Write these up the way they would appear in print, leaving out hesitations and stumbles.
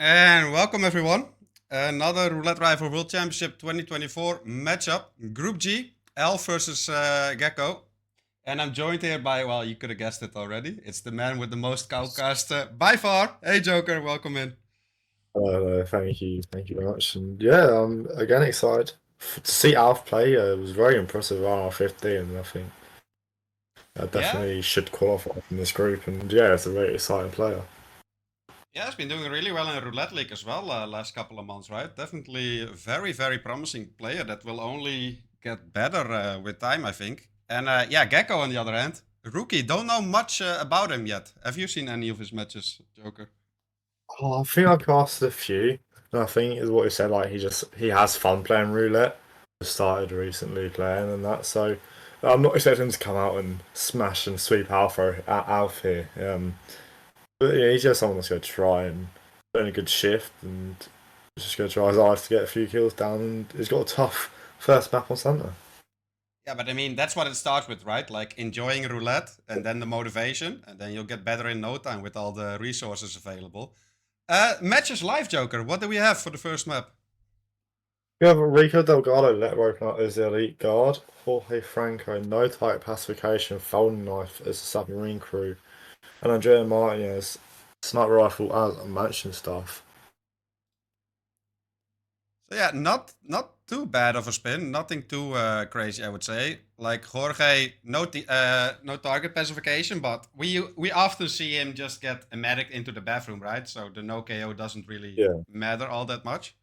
And welcome everyone. Another Roulette Rival World Championship 2024 matchup. Group G, Alph versus Gekko. And I'm joined here by, well, you could have guessed it already. It's the man with the most Shoutcast by far. Hey Joker, welcome in. Thank you very much. And yeah, I'm again excited to see Alf play. It was very impressive on R50, and I think I Yeah, definitely should qualify from this group. And yeah, it's a very exciting player. yeah, he's been doing really well in Roulette League as well last couple of months, right? Definitely a very, very promising player that will only get better with time, I think. And yeah, Gekko on the other hand, rookie. Don't know much about him yet. Have you seen any of his matches, Joker? I think I cast a few, and I think is what he said. Like he has fun playing roulette. Just started recently playing and that, so I'm not expecting him to come out and smash and sweep Alf here. But yeah, he's just someone that's going to try and put in a good shift and just going to try his eyes to get a few kills down. And he's got a tough first map on Santa. Yeah, but I mean, that's what it starts with, right? Like enjoying roulette and then the motivation, and then you'll get better in no time with all the resources available. Matches live, Joker. What do we have for the first map? We have Rico Delgado let open up as the elite guard, Jorge Franco, no type pacification, folding knife as the submarine crew, and Andrea Martinez, sniper rifle as a mansion staff. So yeah, not too bad of a spin. Nothing too crazy, I would say. Like Jorge, no target pacification, but we often see him just get a medic into the bathroom, right? So the no KO doesn't really Yeah, matter all that much.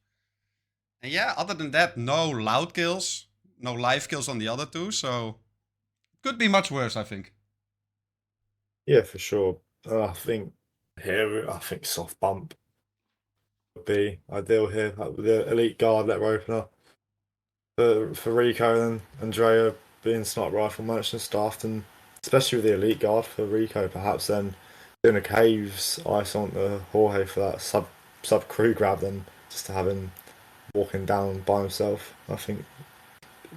And yeah, other than that, no loud kills, no live kills on the other two. So could be much worse, I think. yeah, for sure. I think soft bump would be ideal here. Like with the elite guard let opener for Rico and Andrea being sniper rifle mansion staffed, and especially with the elite guard for Rico, perhaps then doing a caves ice on the Jorge for that sub crew grab, then just to have him walking down by himself. I think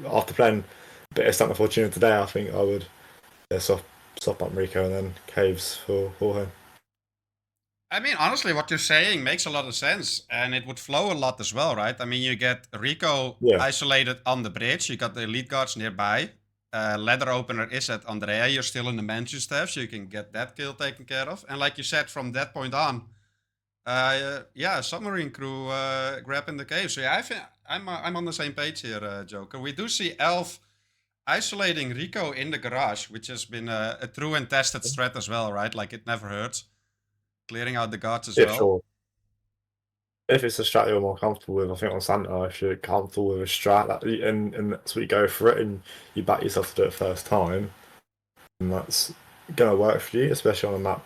after playing a bit of Santa Fortuna today, I think I would soft bump Rico and then caves for Jorge. I mean, honestly, what you're saying makes a lot of sense, and it would flow a lot as well, right? I mean, you get Rico Yeah, isolated on the bridge, you got the elite guards nearby. Ladder opener is at Andrea. You're still in the mansion staff, so you can get that kill taken care of. And like you said, from that point on, yeah, submarine crew grab in the cave. So yeah, I think I'm on the same page here, Joker. We do see Alph isolating Rico in the garage, which has been a true and tested strat as well, right? Like it never hurts. Clearing out the guards as yeah, well. sure. If it's a strat you're more comfortable with, I think on Santa, if you're comfortable with a strat and that's what you go for it and you back yourself to do it first time, and that's gonna work for you, especially on a map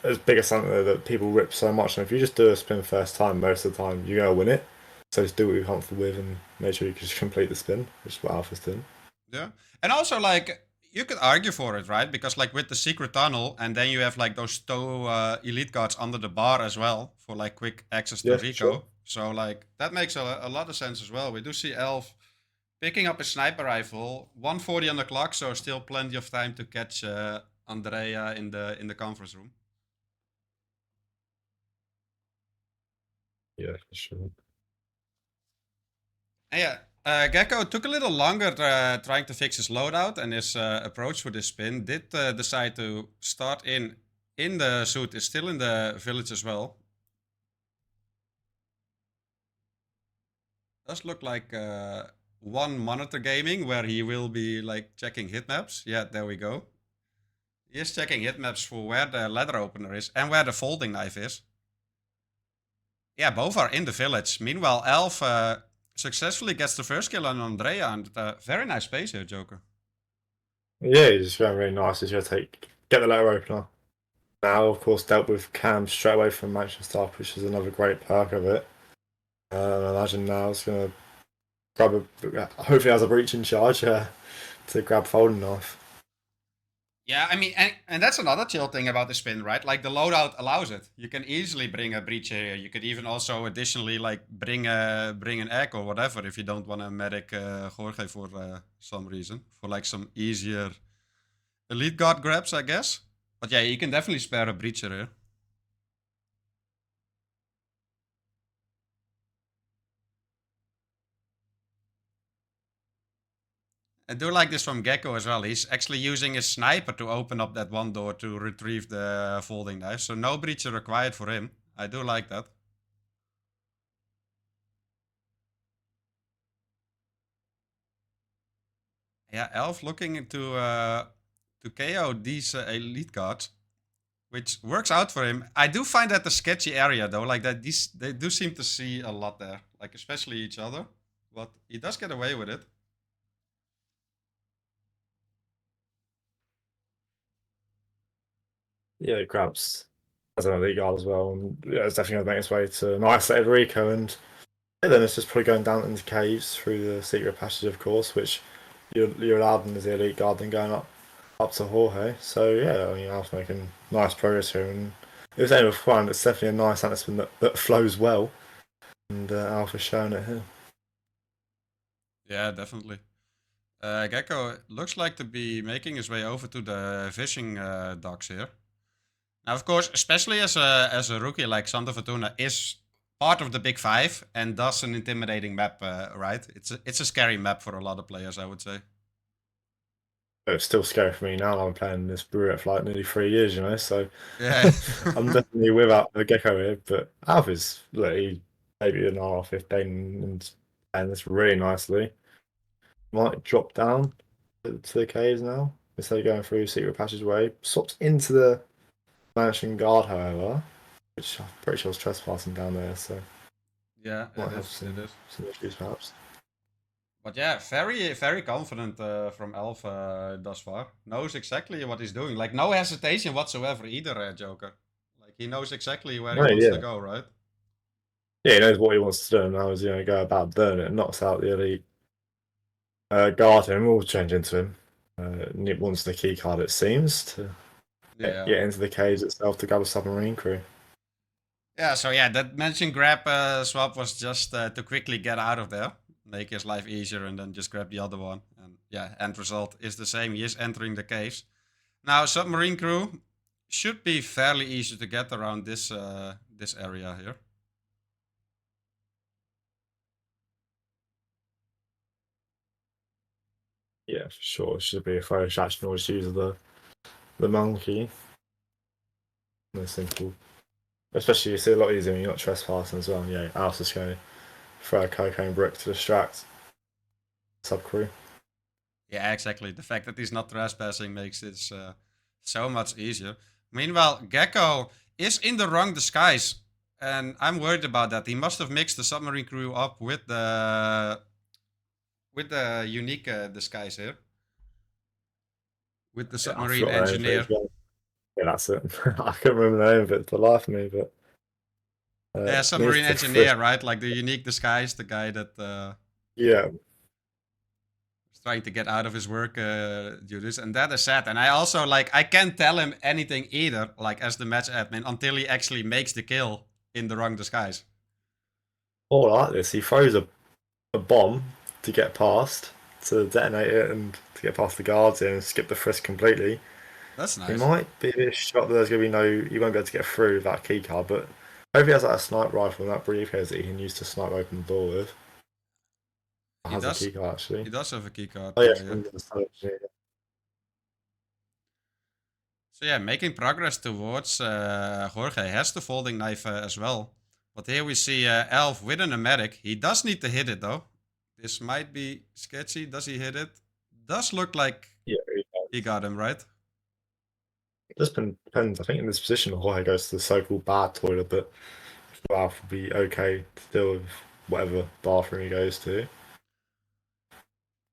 as big as Santa that people rip so much. And if you just do a spin first time, most of the time you're gonna win it. So just do what you're comfortable with and make sure you can just complete the spin, which is what Alpha's doing. Yeah. And also, like, you could argue for it, right? Because, like, with the secret tunnel, and then you have, like, those two elite guards under the bar as well for, like, quick access to Yeah, sure. Rico. So, like, that makes a lot of sense as well. We do see Alph picking up a sniper rifle, 140 on the clock, so still plenty of time to catch Andrea in the conference room. Yeah, for sure. And yeah, Gekko took a little longer trying to fix his loadout, and his approach for this spin did decide to start in the suit. Is still in the village as well. Does look like one monitor gaming where he will be like checking hit maps. Yeah, there we go. He is checking hit maps for where the ladder opener is and where the folding knife is. Yeah, both are in the village. Meanwhile, Alph successfully gets the first kill on Andrea, and very nice space here, Joker. Yeah, he's just going really nice. He's gonna get the letter opener. Now, of course, dealt with Cam straight away from Manchester, which is another great perk of it. I imagine now it's gonna hopefully has a breach in charge to grab folding knife. Yeah, I mean, and that's another chill thing about the spin, right? Like the loadout allows it. You can easily bring a breach here. You could even also additionally like bring an egg or whatever if you don't want to medic Jorge for some reason for like some easier elite guard grabs, I guess. But yeah, you can definitely spare a breacher here. I do like this from Gekko as well. He's actually using his sniper to open up that one door to retrieve the folding knife. So no breacher required for him. I do like that. Yeah, Alph looking to KO these elite guards, which works out for him. I do find that a sketchy area though, like that they do seem to see a lot there, like especially each other. But he does get away with it. Yeah, it grabs as an elite guard as well. And yeah, it's definitely going to make its way to an isolated Rico. And yeah, then it's just probably going down into caves through the secret passage, of course, which you're allowed in as the elite guard, then going up to Jorge. So yeah, I mean, Alp's making nice progress here. And it was aiming with fun. It's definitely a nice anti that flows well. And Alpha's showing it here. Yeah, definitely. Gekko looks like to be making his way over to the fishing docks here. Now, of course, especially as a rookie like Sander Fortuna is part of the Big Five and thus an intimidating map, right? It's a scary map for a lot of players, I would say. It's still scary for me now. I'm playing this brewery for like nearly 3 years, you know. So Yeah. I'm definitely without the Gekko here. But Alph is look, he maybe an R15 and this really nicely. Might drop down to the caves now instead of going through secret passageway. Swapped into the mansion guard, however, which I'm pretty sure was trespassing down there. So Yeah, might it have is. It is. some issues perhaps. But yeah, very, very confident from Alph thus far. Knows exactly what he's doing. Like, no hesitation whatsoever either, Joker. Like, he knows exactly where he Oh wants yeah. to go, right? Yeah, he knows what he wants to do, and now he's go about doing it. Knocks out the elite guard, and we'll change into him. Nip wants the key card, it seems, to Yeah. get into the cage itself to grab a submarine crew. Yeah, so yeah, that mentioned grab swap was just to quickly get out of there, make his life easier, and then just grab the other one. And yeah, end result is the same. He is entering the caves. Now, submarine crew should be fairly easy to get around this area here. Yeah, for sure. It should be a photo shot. You can always use the monkey. No simple. Especially you see a lot easier when you're not trespassing as well. Yeah, Al's just going to throw a cocaine brick to distract sub crew. Yeah, exactly. The fact that he's not trespassing makes this so much easier. Meanwhile, Gekko is in the wrong disguise, and I'm worried about that. He must have mixed the submarine crew up with the unique disguise here, with the submarine engineer. Yeah, that's it. I couldn't remember the name of it for the life of me, but Yeah, submarine engineer, right? Like the unique disguise, the guy that yeah, is trying to get out of his work duties, and that is sad. And I also I can't tell him anything either, like as the match admin, until he actually makes the kill in the wrong disguise. all like this. He throws a bomb to get past, to detonate it, and to get past the guards and skip the frisk completely. That's nice. He might be a bit shocked that there's going to be no. He won't be able to get through with that key card, but hopefully he has like a sniper rifle and that briefcase that he can use to snipe open the door with. He Has does. a key card actually. He does have a key card. Oh yeah. So yeah, making progress towards Jorge has the folding knife as well. But here we see Alph with an pneumatic. He does need to hit it though. This might be sketchy. Does he hit it? Does look like he got him, right? It just depends. I think in this position, Jorge goes to the so-called bad toilet, but Alph would be okay to deal with whatever bathroom he goes to.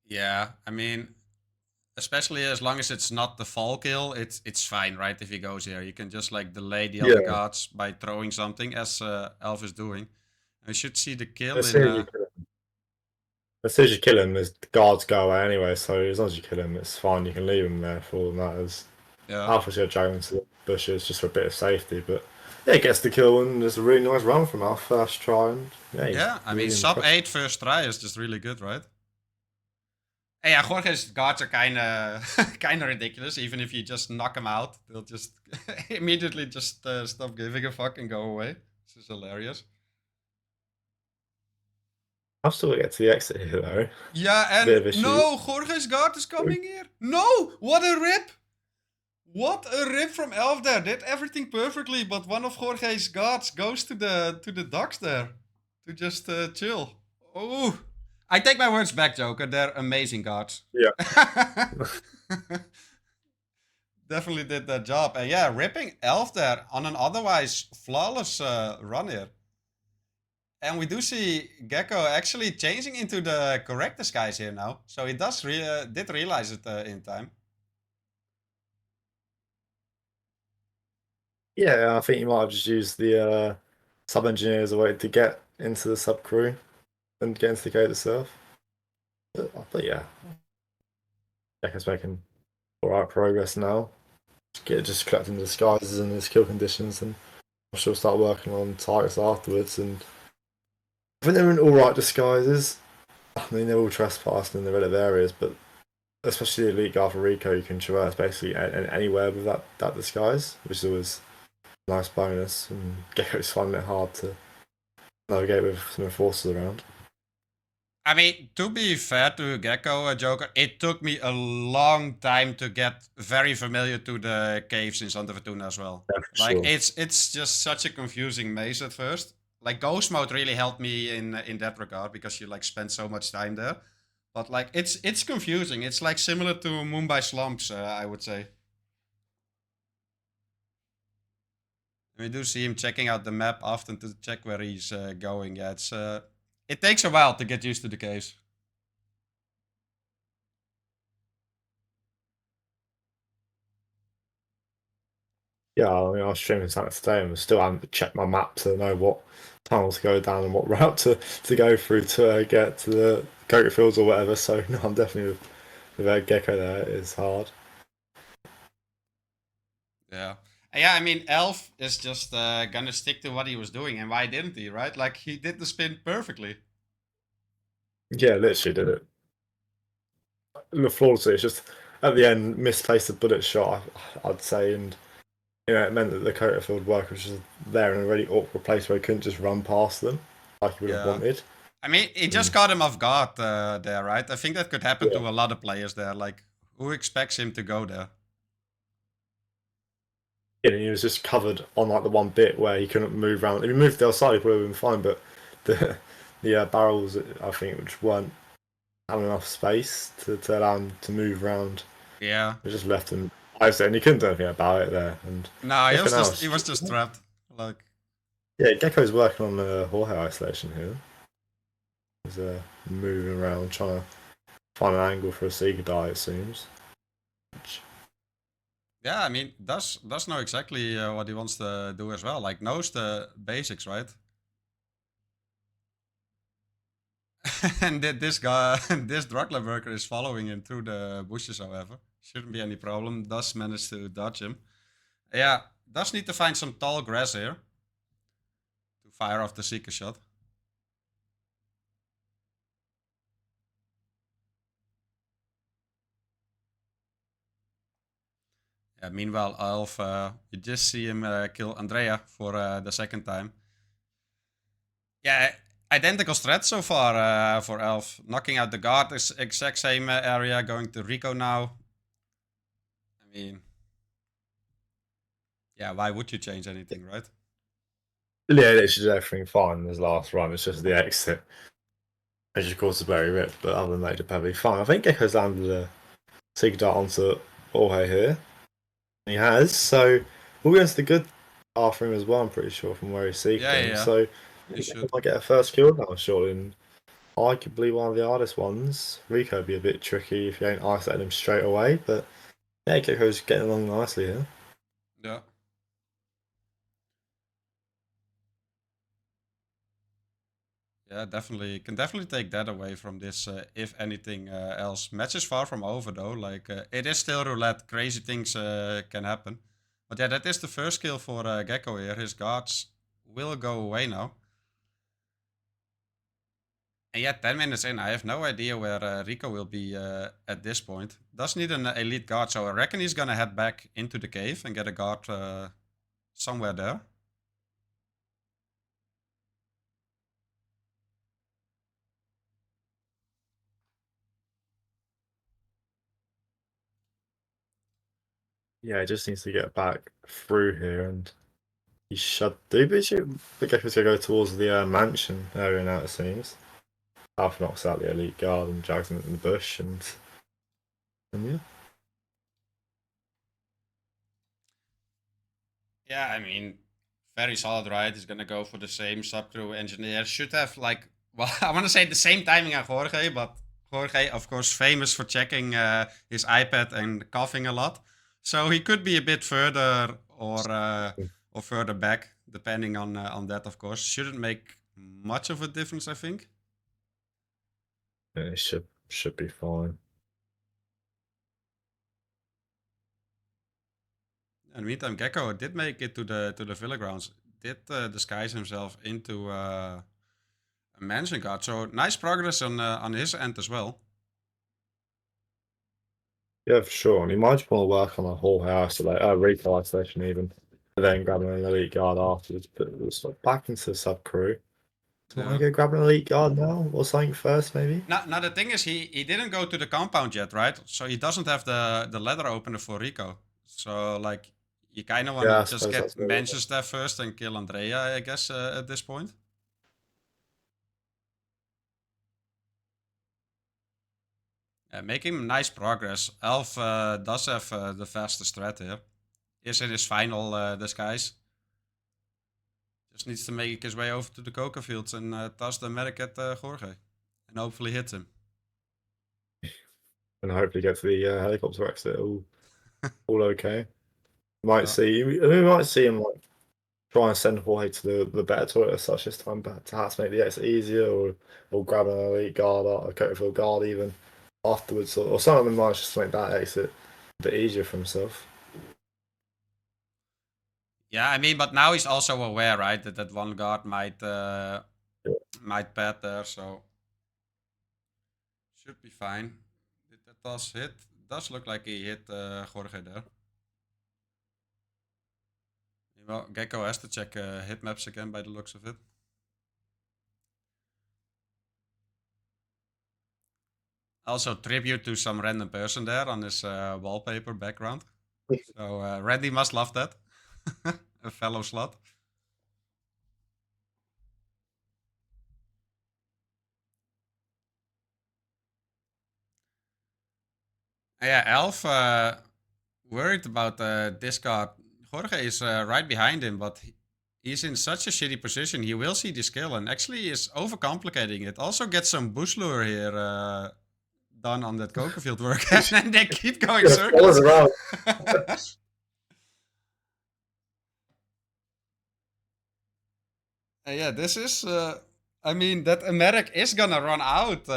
Yeah, I mean, especially as long as it's not the fall kill, it's fine, right? If he goes here, you can just delay the other guards by throwing something, as Alph is doing. We should see the kill As soon as you kill him, the guards go away anyway. So as long as you kill him, it's fine. You can leave him there for all that matters. Yeah. Alpha's going to drag him into the bushes just for a bit of safety, but yeah, he gets the kill and there's a really nice run from Alph first try. And yeah, I mean, sub 8 first try is just really good, right? And yeah, Jorge's guards are kind of ridiculous. Even if you just knock them out, they'll just immediately just stop giving a fuck and go away. This is hilarious. I'll still get to the exit here though. Yeah, Bit and of issue. no, Jorge's guard is coming here. No, what a rip! What a rip from Alph there. Did everything perfectly, but one of Jorge's guards goes to the docks there to just chill. Oh, I take my words back, Joker. They're amazing guards. Yeah. Definitely did that job. And yeah, ripping Alph there on an otherwise flawless run here. And we do see Gekko actually changing into the correct disguise here now. So he did realize it in time. Yeah, I think you might have just used the sub engineer as a way to get into the sub crew and get into the gate itself. But yeah, Gekko's making alright progress now. Just collecting disguises and his kill conditions, and I'm sure start working on targets afterwards. And I think they're in alright disguises. I mean, they're all trespassing in the relative areas, but especially the elite guard for Rico, you can traverse basically anywhere with that disguise, which is always a nice bonus. And Gekko's finding it hard to navigate with some enforcers around. I mean, to be fair to Gekko, Joker, it took me a long time to get very familiar to the caves in Santa Fortuna as well. Yeah, Like, sure. it's just such a confusing maze at first. Like, Ghost Mode really helped me in that regard because you like spend so much time there. But like, it's confusing. It's like similar to Mumbai slumps, I would say. We do see him checking out the map often to check where he's going. Yeah, it takes a while to get used to the caves. Yeah, I mean, I was streaming Santa today and still haven't checked my map to know what tunnel to go down and what route to go through to get to the Cocoa Fields or whatever. So no, I'm definitely with Gekko there. It's hard. Yeah. Yeah, I mean, Alph is just gonna stick to what he was doing, and why didn't he, right? Like, he did the spin perfectly. Yeah, literally did it. Flawlessly. It's just at the end misplaced the bullet shot, I'd say, and it meant that the Cocoa Field worker was just there in a really awkward place where he couldn't just run past them like he would have wanted. I mean, it just caught him off guard there, right? I think that could happen to a lot of players there. Like, who expects him to go there? Yeah, and he was just covered on like the one bit where he couldn't move around. If he moved to the other side, he probably would have been fine. But the barrels, I think, which weren't having enough space to allow him to move around. Yeah. It just left him isolated, and he couldn't do anything about it there. And no, he was just trapped. Like, yeah, Gekko's working on the Jorge isolation here. He's moving around, trying to find an angle for a Seeker die, it seems. yeah, I mean, does know exactly what he wants to do as well. Like, knows the basics, right? And this guy, this Dracula worker is following him through the bushes, however. Shouldn't be any problem. Does manage to dodge him. Yeah, does need to find some tall grass here to fire off the Seeker shot. Yeah, meanwhile, Alph, you just see him kill Andrea for the second time. Yeah, identical strat so far for Alph. Knocking out the guard is exact same area, going to Rico now. I mean, yeah, why would you change anything, right? Yeah, they should do everything fine in his last run. It's just the exit, which of course is very ripped, but other than that, they're probably fine. I think Gekko's landed a Seeker dart onto Jorge here. He has, so we'll go into the good half room as well, I'm pretty sure, from where he's seeking. Yeah. So he might get a first kill now, surely. And arguably one of the hardest ones. Rico would be a bit tricky if you ain't isolating him straight away, but yeah, Gekko's getting along nicely here. Yeah. Yeah, definitely. Can definitely take that away from this, if anything else. Match is far from over, though. Like, it is still roulette. Crazy things can happen. But yeah, that is the first kill for Gekko here. His guards will go away now. And yeah, 10 minutes in, I have no idea where Rico will be at this point. Does need an elite guard, so I reckon he's gonna head back into the cave and get a guard somewhere there. Yeah, he just needs to get back through here, and he should do. But the Gekko's gonna go towards the mansion area now, it seems. Alph knocks out the elite guard and drags him in the bush, and yeah. Yeah, I mean, very solid, right? He's gonna go for the same subcrew engineer. Should have like, well, I want to say the same timing as Jorge, but Jorge, of course, famous for checking his iPad and coughing a lot. So he could be a bit further or further back, depending on that, of course. Shouldn't make much of a difference, I think. Yeah, it should be fine. In the meantime, Gekko did make it to the Villa grounds. Did disguise himself into a mansion guard. So nice progress on his end as well. Yeah, for sure. And he might just want to work on a whole house, like retail isolation even, and then grabbing an elite guard afterwards. But it's like back into the sub crew. Do you want to go grab an elite guard now or something first, maybe? Now the thing is, he didn't go to the compound yet, right? So he doesn't have the ladder opener for Rico. So like, you kind of want Yeah, to I just suppose get that's what it is. Manchester first and kill Andrea, I guess, at this point. Making nice progress. Alph does have the fastest threat here. Is in his final disguise. Just needs to make his way over to the coca fields and toss the medic at Jorge. And hopefully hit him. And hopefully get to the helicopter exit all okay. Might Yeah. see we might see him like try and send Jorge to the better toilet as such this time, but perhaps make the exit easier, or grab an elite guard or a Coca guard even afterwards, or some of them might just make that exit a bit easier for himself. Yeah, I mean, but now he's also aware, right, that one guard might pad there, so should be fine. Did that toss hit? Does look like he hit Jorge there. Well, Gekko has to check hit maps again by the looks of it. Also, tribute to some random person there on his wallpaper background. So Randy must love that. A fellow slot. Yeah, Alph worried about this card. Jorge is right behind him, but he's in such a shitty position. He will see this kill and actually is overcomplicating it. Also gets some bush lure here done on that coca field work. And they keep going circles. Around. Yeah, this is... I mean, that Americ is gonna run out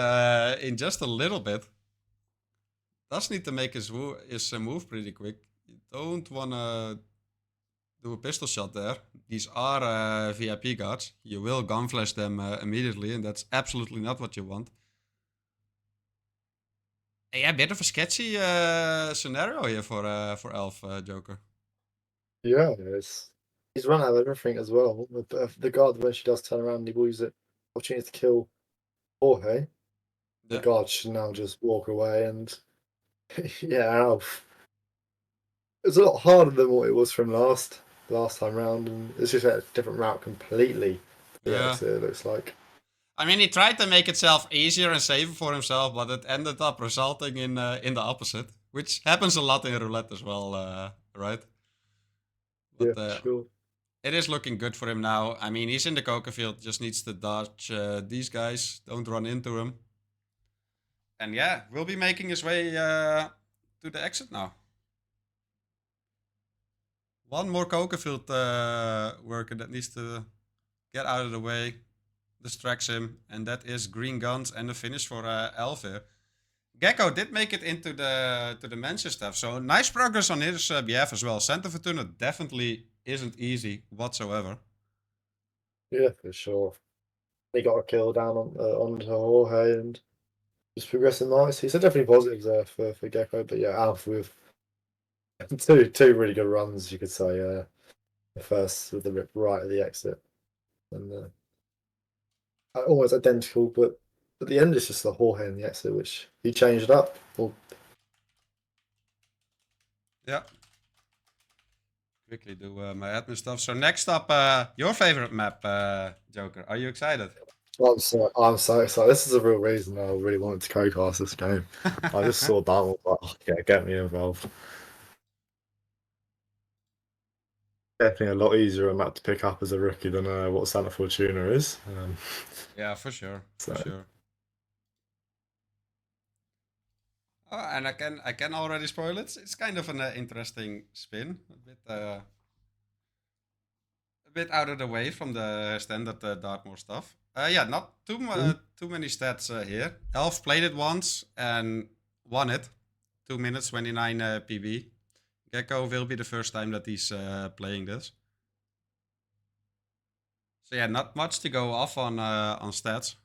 in just a little bit. Does need to make his move pretty quick. You don't wanna do a pistol shot there. These are VIP guards. You will gunflash them immediately, and that's absolutely not what you want. Yeah, bit of a sketchy scenario here for Alph, Joker. Yeah, he's run out of everything as well. The guard, when she does turn around, he will use it opportunity to kill Jorge. The guard should now just walk away, and yeah, Alph. It's a lot harder than what it was from last time round, and it's just a different route completely. Yeah, it looks like. I mean, he tried to make itself easier and safer for himself, but it ended up resulting in the opposite, which happens a lot in roulette as well, right? But, yeah, sure. It is looking good for him now. I mean, he's in the coca field, just needs to dodge these guys, don't run into him. And yeah, will be making his way to the exit now. One more coca field worker that needs to get out of the way, distracts him, and that is green guns and the finish for Alph here. Gekko did make it into the mansion stuff, so nice progress on his behalf as well. Santa Fortuna definitely isn't easy whatsoever. Yeah, for sure. He got a kill down onto Jorge and just progressing nicely. So definitely positives there for Gekko, but yeah, Alph with two really good runs, you could say. The first with the rip right at the exit, and almost identical, but at the end it's just the Jorge and the exit, which he changed up. Yeah. quickly do my admin stuff. So next up, your favorite map, Joker. Are you excited? I'm so excited. This is a real reason I really wanted to co-cast this game. I just saw that and was like, oh, yeah, get me involved. Definitely a lot easier a map to pick up as a rookie than what Santa Fortuna is. Yeah, for sure. So. For sure. Oh, and I can already spoil it. It's kind of an interesting spin, a bit out of the way from the standard Dartmoor stuff. Yeah, not too too many stats here. Alph played it once and won it. 2 minutes 29 PB. Gekko will be the first time that he's playing this. So yeah, not much to go off on stats.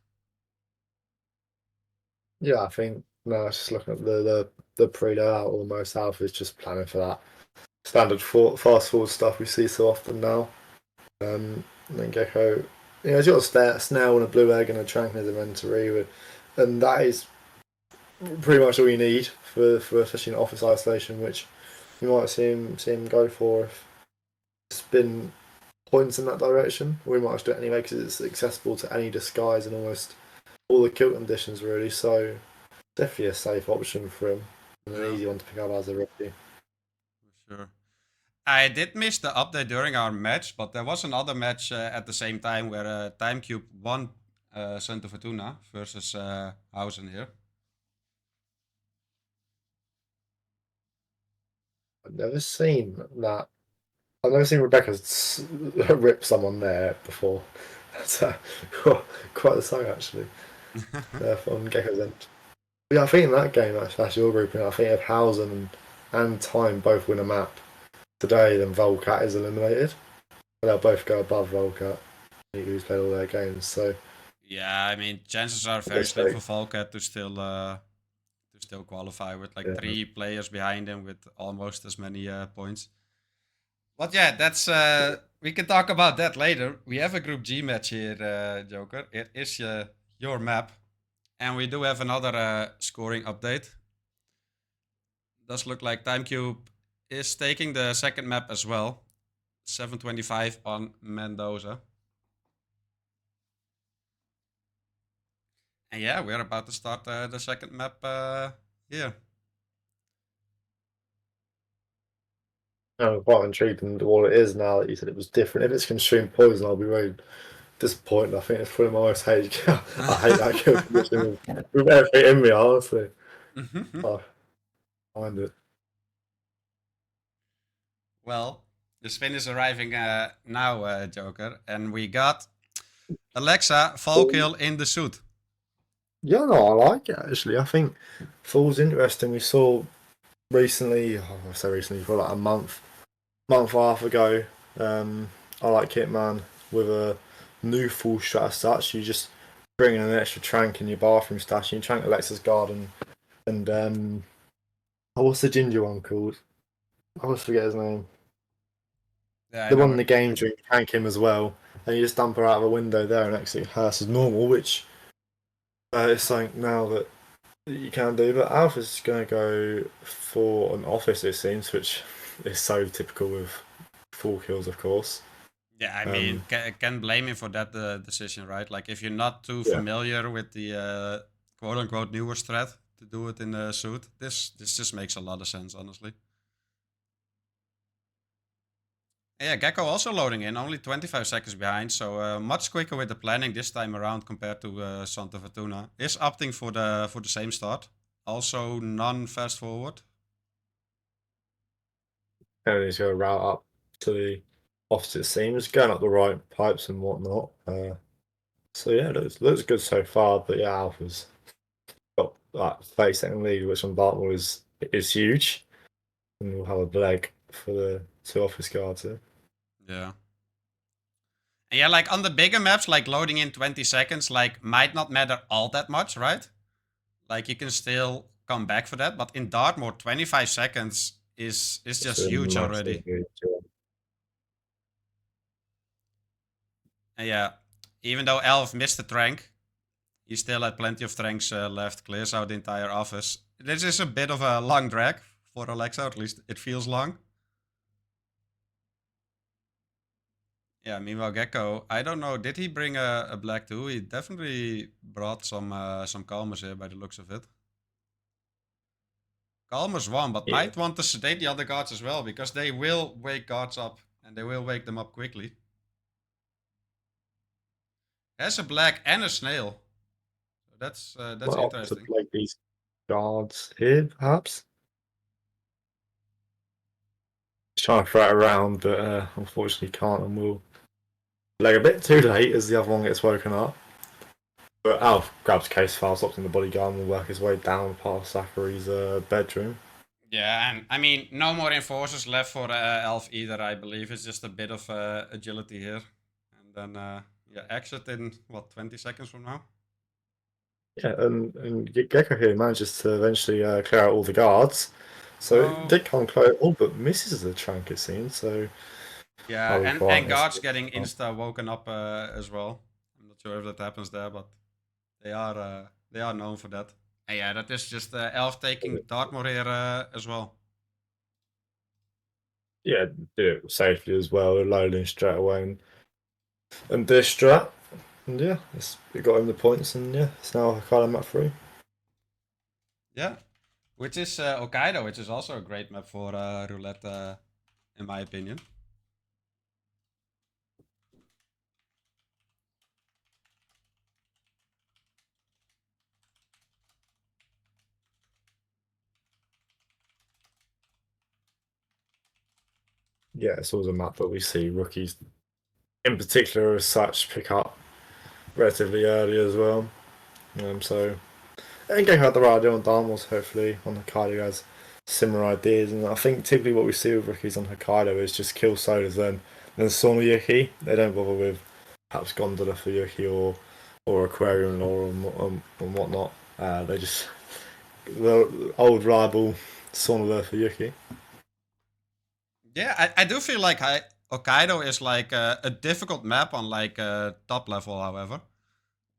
Yeah, I think no, just looking at the pre-layout, almost Alpha is just planning for that standard fast forward stuff we see so often now. And then Gekko, he's got a snail and a blue egg and a trank in his inventory, and that is pretty much all you need for especially in office isolation, which you might see him go for if it's been points in that direction. We might do it anyway because it's accessible to any disguise and almost all the kill conditions really. So definitely a safe option for him and an easy one to pick up as a rookie. For sure. I did miss the update during our match, but there was another match at the same time where Timecube won Santa Fortuna versus Hausen here. I've never seen that. I've never seen Rebecca rip someone there before. That's quite the song actually. From Gekko's end. Yeah, I think in that game actually your grouping, I think if Hausen and Time both win a map today, then Volcat is eliminated. They'll both go above Volcat, who's played all their games. So yeah, I mean chances are very slim for Volcat to still qualify with like 3 players behind him with almost as many points. But yeah, that's we can talk about that later. We have a Group G match here, Joker. It is your map, and we do have another scoring update. Does look like Timecube is taking the second map as well. 725 on Mendoza. And yeah, we're about to start the second map here. I'm quite intrigued in what it is now that you said it was different. If it's consumed poison, I'll be very disappointed. I think it's probably my most hated. I hate that kill condition with everything in me, honestly. I find it. Well, the spin is arriving now, Joker, and we got Alexa fall kill in the suit. Yeah, no, I like it actually. I think Fall's interesting. We saw recently, I say recently, for like a month and a half ago. I like Kitman with a new full strat as such. You just bring in an extra trank in your bathroom stash. And you trank Alexa's garden, and what's the ginger one called? I always forget his name. Yeah, the one in the game during trank him as well, and you just dump her out of a window there and exit her as normal, which is something now that you can do. But Alph is going to go for an office, it seems, which is so typical with full kills, of course. Yeah, I mean, can blame him for that decision, right? Like, if you're not too familiar with the quote-unquote newer strat to do it in the suit, this just makes a lot of sense, honestly. Yeah, Gekko also loading in, only 25 seconds behind, so much quicker with the planning this time around compared to Santa Fortuna. Is opting for the same start, also non-fast forward. And he's going to route up to the opposite seams, going up the right pipes and whatnot. So yeah, it looks good so far. But yeah, Alpha's got that 30-second lead, which on Dartmoor is huge, and we'll have a leg for the 2 office guards here. Yeah. And yeah, like on the bigger maps, like loading in 20 seconds, like might not matter all that much, right? Like you can still come back for that, but in Dartmoor, 25 seconds is just huge already. And yeah, even though Alph missed the trank, he still had plenty of tranks left, clears out the entire office. This is a bit of a long drag for Alexa, at least it feels long. Yeah, meanwhile, Gekko, I don't know, did he bring a black too? He definitely brought some calmers here by the looks of it. Calmers one, but Yeah. might want to sedate the other guards as well, because they will wake guards up, and they will wake them up quickly. Has a black and a snail. So that's Might opt to interesting. play these guards here, perhaps. He's trying to throw it around, but unfortunately can't, and will leg a bit too late as the other one gets woken up. But Alph grabs case file, stops in the bodyguard, and will work his way down past Zachary's bedroom. Yeah, and I mean, no more enforcers left for Alph either, I believe. It's just a bit of agility here. And then, yeah, exit in, what, 20 seconds from now? Yeah, and Gekko here manages to eventually clear out all the guards. So No. Dick can't clear it all, but misses the trunk, it seems. So Yeah, I'll be and quiet. guards getting insta woken up as well. I'm not sure if that happens there, but they are known for that. And yeah, that is just Elf taking Dartmoor here as well. Yeah, do it safely as well, loading straight away and distrat. And yeah, we got him the points, and yeah, it's now Hokkaido map 3. Yeah, which is Hokkaido, which is also a great map for roulette, in my opinion. Yeah, it's always a map that we see rookies, in particular, as such, pick up relatively early as well. So and Gekko had the right idea on Dharmos, hopefully on Hokkaido has similar ideas, and I think typically what we see with rookies on Hokkaido is just kill sodas, then Sauna Yuki. They don't bother with perhaps Gondola for Yuki or Aquarium or and whatnot. They just the old rival Sauna for Yuki. Yeah, I do feel like Hokkaido is like a difficult map on like top level, however,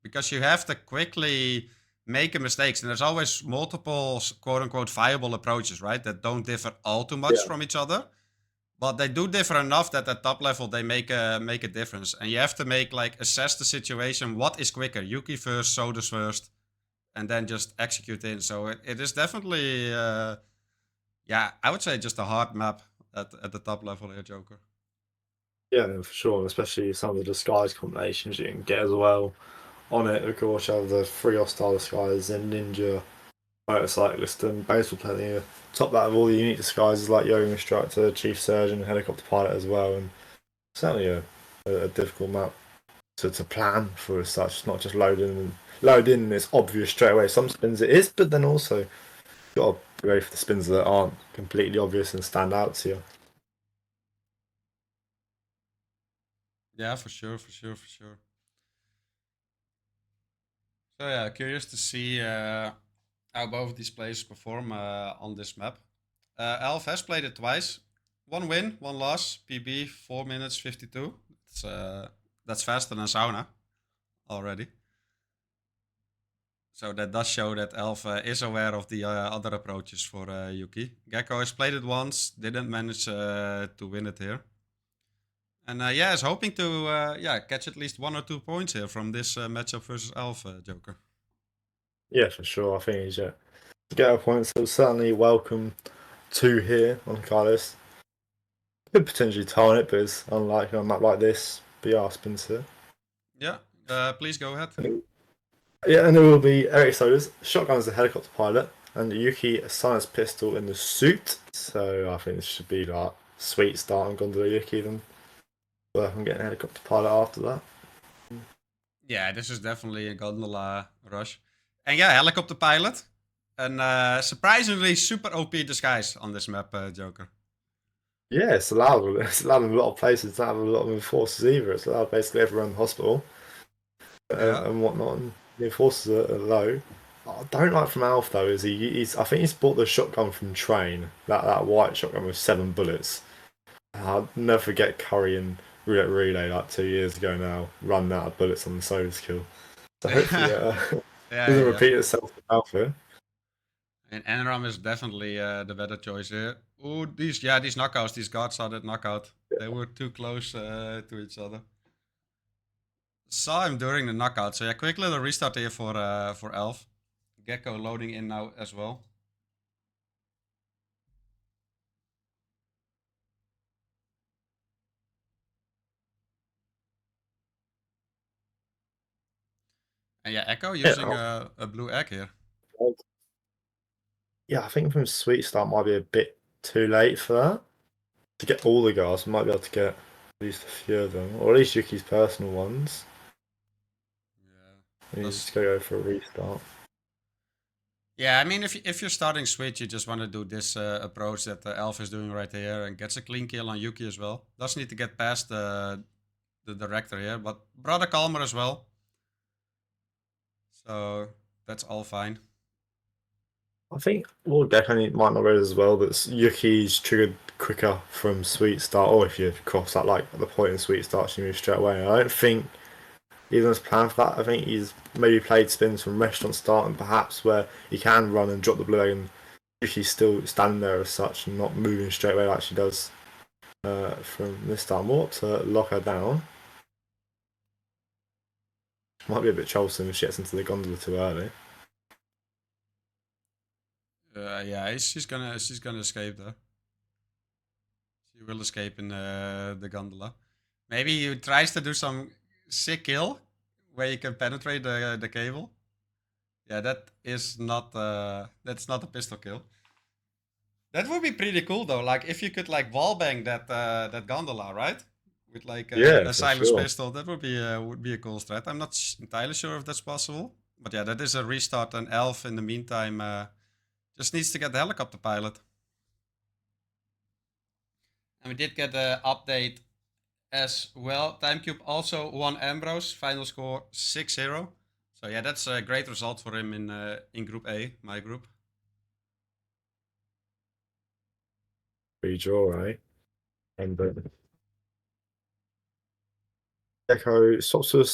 because you have to quickly make a mistakes, and there's always multiple quote unquote viable approaches, right? That don't differ all too much from each other, but they do differ enough that at top level they make a difference, and you have to make like assess the situation. What is quicker, Yuki first, Sodas first, and then just execute in. So it is definitely, yeah, I would say just a hard map at the top level here, Joker. Yeah, for sure, especially some of the disguise combinations you can get as well on it. Of course, you have the three hostile disguises and ninja, motorcyclist, and basically plenty of top that of all the unique disguises like yoga instructor, chief surgeon, helicopter pilot as well, and certainly a difficult map to plan for as such. It's not just load in and it's obvious straight away. Some spins it is, but then also you've got to be ready for the spins that aren't completely obvious and stand out to you. Yeah, for sure, for sure, for sure. So yeah, curious to see how both of these players perform on this map. Alph has played it twice. One win, one loss. PB 4 minutes 52. That's faster than Sauna already. So that does show that Alph is aware of the other approaches for Yuki. Gekko has played it once, didn't manage to win it here. And yeah, is hoping to catch at least 1 or 2 points here from this matchup versus Alph, Joker. Yeah, for sure. I think he's to get a point, so certainly welcome to here on Carlos. Could potentially tie it, but it's unlikely on a map like this. BR spins here. Yeah, please go ahead. Yeah, and there will be Eric Sodas, shotgun as the helicopter pilot, and Yuki a science pistol in the suit. So I think this should be like sweet start on Gondola Yuki then. But I'm getting a helicopter pilot after that. Yeah, this is definitely a gondola rush. And yeah, helicopter pilot. And surprisingly super OP disguise on this map, Joker. Yeah, it's allowed. It's allowed in a lot of places to have a lot of enforcers either. It's allowed basically everyone in the hospital and whatnot. And the enforcers are low. What I don't like from Alph though is I think he's bought the shotgun from Train, that white shotgun with 7 bullets. I'll never forget Curry and Roulette Relay like 2 years ago now, running out of bullets on the Sodas kill. So hopefully it doesn't repeat itself with Alpha. And Enram is definitely the better choice here. Ooh, these knockouts, these guards saw that knockout. They were too close to each other. Saw him during the knockout. So yeah, quick little restart here for Alph. Gekko loading in now as well. And yeah, Echo using a blue egg here. Yeah, I think from Sweet Start might be a bit too late for that. To get all the guards, we might be able to get at least a few of them, or at least Yuki's personal ones. Yeah. He's just go for a restart. Yeah, I mean, if you're starting Switch, you just want to do this approach that Alph is doing right here and gets a clean kill on Yuki as well. Does need to get past the director here, but brought a Calmer as well. So that's all fine. I think Lord Gekko might not realize as well that Yuki's triggered quicker from Sweet Start, or if you cross that like at the point in Sweet Start, she moves straight away. I don't think Ethan's planned for that. I think he's maybe played spins from Restaurant Start and perhaps where he can run and drop the blue egg and Yuki's still standing there as such and not moving straight away like she does from this start. More to lock her down. Might be a bit troublesome if she gets into the gondola too early. Yeah, she's gonna escape though. She will escape in the gondola. Maybe he tries to do some sick kill where you can penetrate the cable. Yeah, that is not that's not a pistol kill. That would be pretty cool though. Like if you could like wallbang that gondola, right? With like a silence pistol, that would be a cool strat. I'm not entirely sure if that's possible, but yeah, that is a restart. And Alph in the meantime just needs to get the helicopter pilot. And we did get the update as well. Timecube also won Ambrose. Final score 6-0. So yeah, that's a great result for him in Group A, my group. Redraw, right? And Gekko swaps to a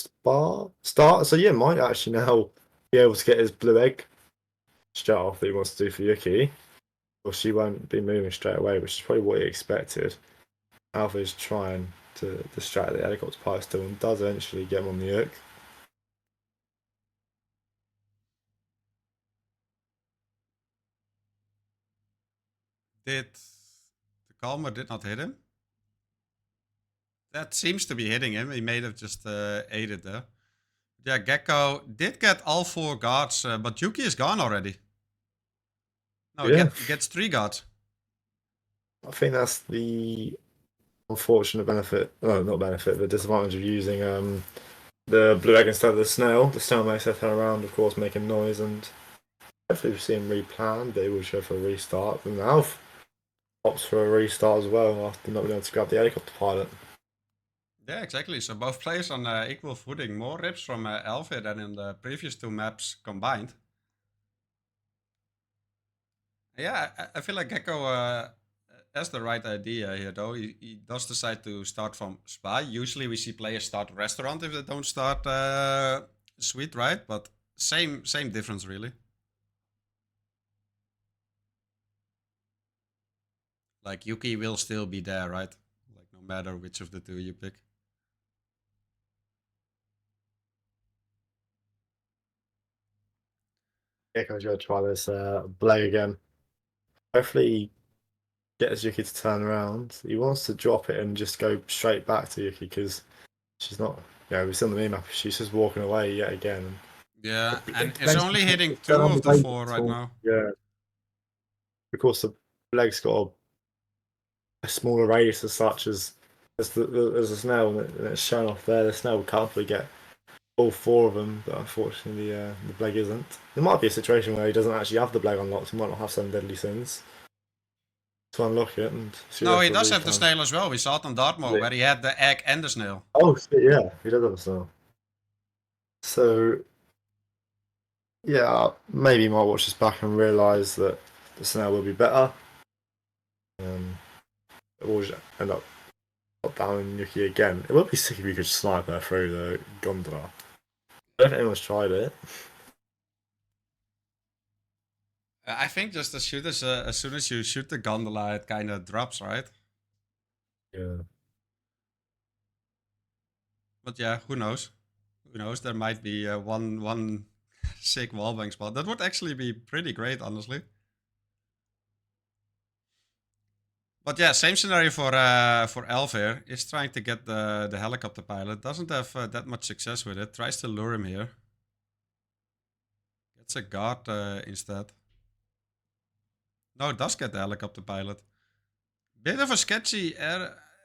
start. So yeah, might actually now be able to get his blue egg straight off that he wants to do for Yuki. Or she won't be moving straight away, which is probably what he expected. Alpha is trying to distract the helicopter pilot still and does eventually get him on the hook. The Calmer did not hit him? That seems to be hitting him. He may have just ate it there. Yeah, Gekko did get all 4 guards, but Yuki is gone already. No, he gets 3 guards. I think that's the unfortunate benefit, not benefit, the disadvantage of using the blue egg instead of the snail. The snail makes her turn around, of course, making noise, and hopefully we see him replan. They will show for a restart. And Alph opts for a restart as well after not being able to grab the helicopter pilot. Yeah, exactly. So both players on equal footing. More rips from Alph than in the previous 2 maps combined. Yeah, I feel like Gekko has the right idea here, though. He does decide to start from Spa. Usually we see players start restaurant if they don't start Sweet, right? But same difference, really. Like, Yuki will still be there, right? Like, no matter which of the 2 you pick. Gekko's going to try this blade again. Hopefully he gets Yuki to turn around. He wants to drop it and just go straight back to Yuki because she's not, we've seen the meme map, she's just walking away yet again. Yeah, and it's only hitting 2 of the 4 right now. Yeah. Of course, the leg's got a smaller radius as such as a snail, and it's shown off there. The snail will comfortably get all 4 of them, but unfortunately the Bleg isn't. There might be a situation where he doesn't actually have the Bleg unlocked, he might not have 7 deadly sins to unlock it. And no, he does have the snail as well. We saw it on Dartmoor, where he had the egg and the snail. Oh, yeah, he does have a snail. So, yeah, maybe he might watch this back and realise that the snail will be better. It will just end up down Yuki again. It would be sick if you could snipe her through the gondola. I don't think anyone's tried it. I think just as soon as you shoot the gondola, it kind of drops, right? Yeah. But yeah, who knows? Who knows? There might be one sick wallbang spot. That would actually be pretty great, honestly. But yeah, same scenario for Alph here. Is trying to get the helicopter pilot. Doesn't have that much success with it. Tries to lure him here. Gets a guard instead. No, does get the helicopter pilot. Bit of a sketchy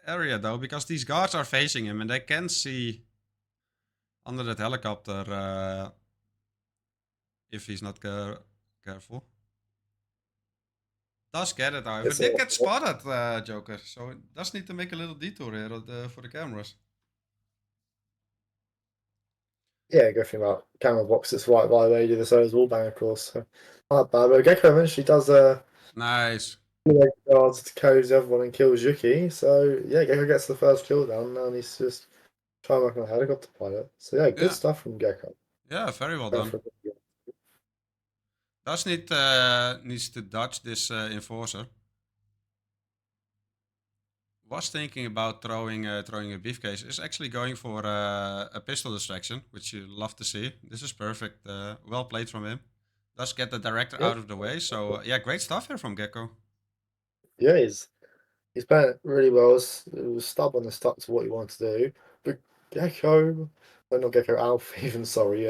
area though, because these guards are facing him and they can see under that helicopter if he's not careful. Does get it, however. Did get spotted, Joker. So it does need to make a little detour here for the cameras. Yeah, go through that camera box that's right by where you do the Solar's wallbang, of course. So, not bad. But Gekko eventually does Nice. guards to carries everyone and kills Yuki. So yeah, Gekko gets the first kill down. Now he's just trying to work on a helicopter pilot. So yeah, good stuff from Gekko. Yeah, very well done. Does needs to dodge this enforcer. Was thinking about throwing a beefcase. Is actually going for a pistol distraction, which you love to see. This is perfect. Well played from him. Does get the director out of the way. So yeah, great stuff here from Gekko. Yeah, he's playing it really well. It was stubborn and stuck to what he wanted to do. But Gekko, well, not Gekko, Alph even, sorry,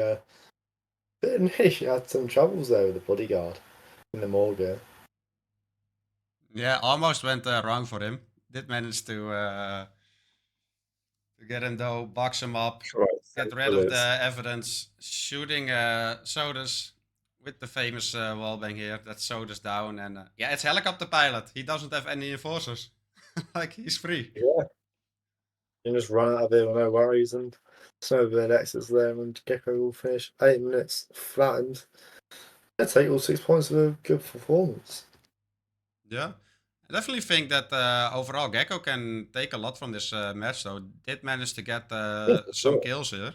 he had some troubles there with the bodyguard in the morgue. Yeah, almost went wrong for him. Did manage to get him though, box him up, get rid of the evidence, shooting Sodas with the famous wallbang here. That's Sodas down, and yeah, it's helicopter pilot. He doesn't have any enforcers. Like he's free. Yeah. You just run out of there with no worries, and Snowbird X is there, and Gekko will finish 8 minutes flattened. I take all 6 points of a good performance. Yeah. I definitely think that overall Gekko can take a lot from this match, though. Did manage to get some kills here.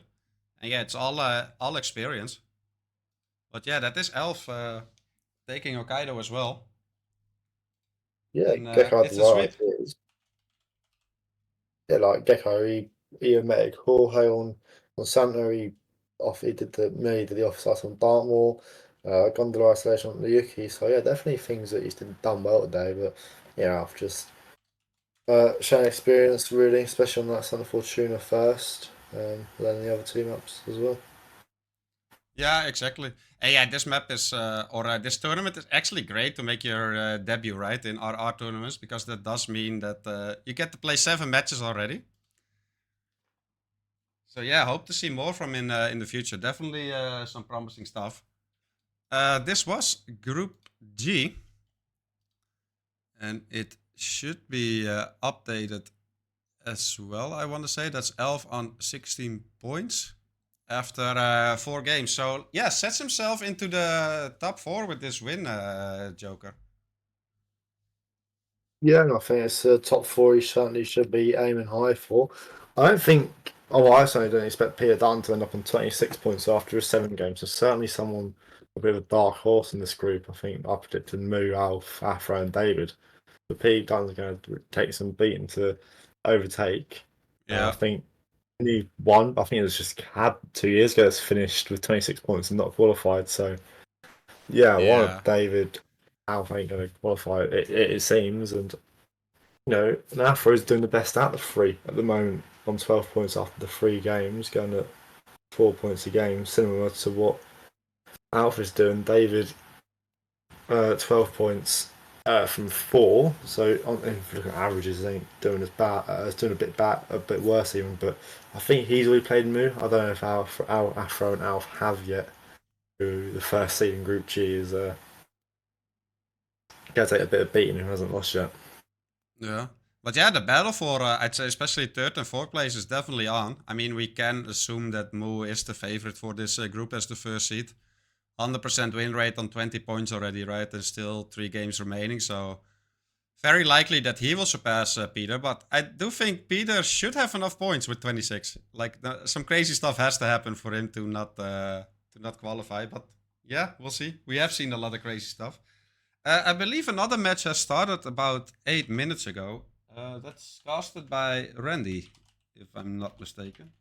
And yeah, it's all experience. But yeah, that is Alph taking Hokkaido as well. Yeah, and, Gekko had it's the a right sweep. ideas. Yeah, like Gekko, he met Jorge on Santa. He did the offside on Dartmoor, Gondola isolation on the Yuki. So yeah, definitely things that he's done well today. But yeah, I've just showing experience really, especially on that Santa Fortuna first, then the other 2 maps as well. Yeah, exactly. And yeah, this map is, this tournament is actually great to make your debut, right, in RR tournaments, because that does mean that you get to play 7 matches already. So yeah, hope to see more from in the future. Definitely some promising stuff. This was Group G, and it should be updated as well. I want to say that's Alph on 16 points after 4 games. So yeah, sets himself into the top 4 with this win, Joker. Yeah, and I think it's top 4 he certainly should be aiming high for. I don't think, I certainly don't expect Peter Dunn to end up on 26 points after 7 games. So certainly someone a bit of a dark horse in this group. I think I predicted Moo, Alph, Afro, and David. But Peter Dunn's going to take some beating to overtake. Yeah. I think he won. I think it was just had 2 years ago. It's finished with 26 points and not qualified. So yeah, one of David, Alpha ain't going to qualify. It seems, and Afro is doing the best out of the 3 at the moment on 12 points after the 3 games, going at 4 points a game, similar to what Alpha's doing. David, 12 points from 4. So if you look at averages, ain't doing as bad. It's doing a bit worse even. But I think he's already played Moo. I don't know if Afro and Alpha have yet. Who the first seed in Group G is going to take a bit of beating who hasn't lost yet. Yeah. But yeah, the battle for, I'd say, especially 3rd and 4th place is definitely on. I mean, we can assume that Moo is the favorite for this group as the first seed. 100% win rate on 20 points already, right? There's still 3 games remaining, so very likely that he will surpass Peter. But I do think Peter should have enough points with 26. Like, some crazy stuff has to happen for him to not qualify. But Yeah, we'll see. We have seen a lot of crazy stuff. I believe another match has started about 8 minutes ago. That's casted by Randy, if I'm not mistaken.